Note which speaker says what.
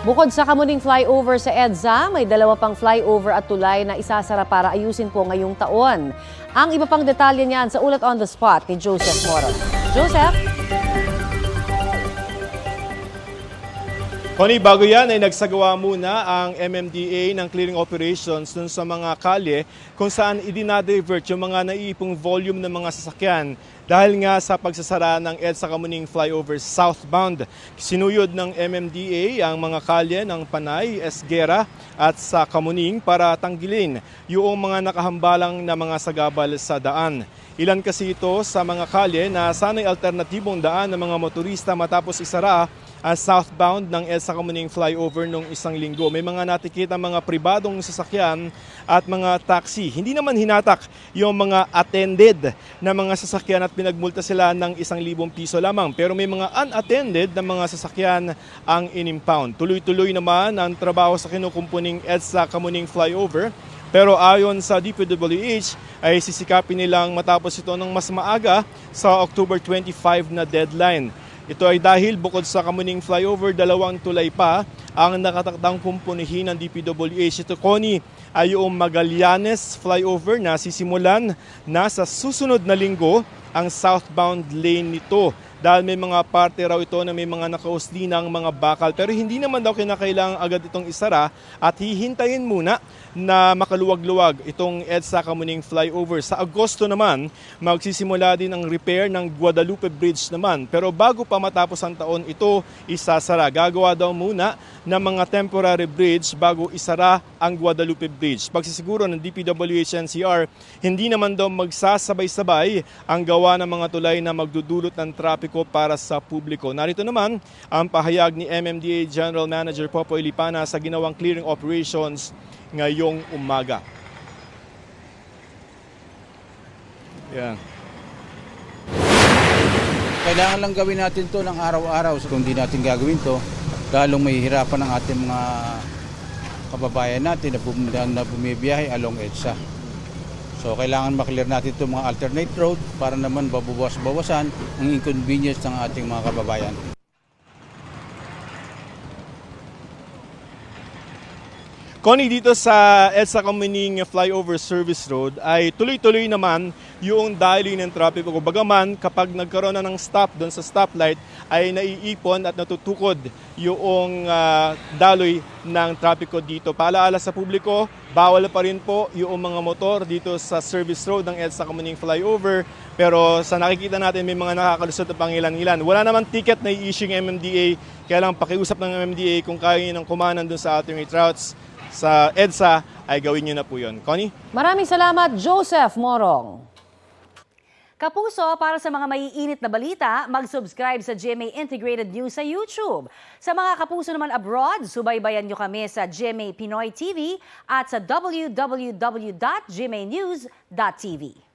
Speaker 1: Bukod sa Kamuning flyover sa EDSA, may dalawa pang flyover at tulay na isasara para ayusin po ngayong taon. Ang iba pang detalye niyan sa ulat on the spot ni Joseph Moro. Joseph?
Speaker 2: Connie, bago yan ay nagsagawa muna ang MMDA ng clearing operations dun sa mga kalye kung saan idinadivert yung mga naiipong volume ng mga sasakyan dahil nga sa pagsasara ng EDSA Kamuning flyover southbound. Sinuyod ng MMDA ang mga kalye ng Panay, Esguera at sa Kamuning para tanggilin yung mga nakahambalang na mga sagabal sa daan. Ilan kasi ito sa mga kalye na sana'y alternatibong daan ng mga motorista matapos isara ang southbound ng EDSA Kamuning flyover nung isang linggo. May mga natikita mga pribadong sasakyan at mga taxi. Hindi naman hinatak yung mga attended na mga sasakyan at pinagmulta sila ng 1,000 piso lamang. Pero may mga unattended na mga sasakyan ang inimpound. Tuloy-tuloy naman ang trabaho sa kinukumpuning EDSA Kamuning flyover. Pero ayon sa DPWH ay sisikapin nilang matapos ito ng mas maaga sa October 25 na deadline. Ito ay dahil bukod sa Kamuning flyover, dalawang tulay pa ang nakatakdang kumpunihin ng DPWH. Ito, Connie, ay yung Magallanes flyover na sisimulan na sa susunod na linggo ang southbound lane nito. Dahil may mga parte raw ito na may mga nakausli ng mga bakal. Pero hindi naman daw kinakailangan agad itong isara at hihintayin muna na makaluwag-luwag itong EDSA Kamuning flyover. Sa Agosto naman, magsisimula din ang repair ng Guadalupe Bridge naman. Pero bago pa matapos ang taon, ito isasara. Gagawa daw muna ng mga temporary bridge bago isara ang Guadalupe Bridge. Pagsisiguro ng DPWH-NCR, hindi naman daw magsasabay-sabay ang gawa ng mga tulay na magdudulot ng trapiko para sa publiko. Narito naman ang pahayag ni MMDA General Manager Popoy Lipana sa ginawang clearing operations ngayong umaga. Yan.
Speaker 3: Kailangan lang gawin natin to ng araw-araw. So, kung di natin gagawin to, lalong mahihirapan ang ating mga kababayan natin na bumibiyahe along EDSA. So kailangan maklear natin itong mga alternate road para naman babawas-bawasan ang inconvenience ng ating mga kababayan.
Speaker 2: Connie, dito sa EDSA Kamuning Flyover Service Road ay tuloy-tuloy naman yung dialing ng trapiko. Bagaman kapag nagkaroon na ng stop doon sa stoplight ay naiipon at natutukod yung daloy ng trapiko dito. Paalaala sa publiko, bawal pa rin po yung mga motor dito sa service road ng EDSA Kamuning Flyover. Pero sa nakikita natin may mga nakakalusot na pangilan-ilan. Wala naman ticket na i-issue ng MMDA, kaya lang pakiusap ng MMDA kung kaya nyo ng kumanan doon sa alternate routes sa EDSA ay gawin nyo na po yun. Connie?
Speaker 1: Maraming salamat, Joseph Morong. Kapuso, para sa mga maiinit na balita, mag-subscribe sa GMA Integrated News sa YouTube. Sa mga kapuso naman abroad, subaybayan nyo kami sa GMA Pinoy TV at sa www.gmanews.tv.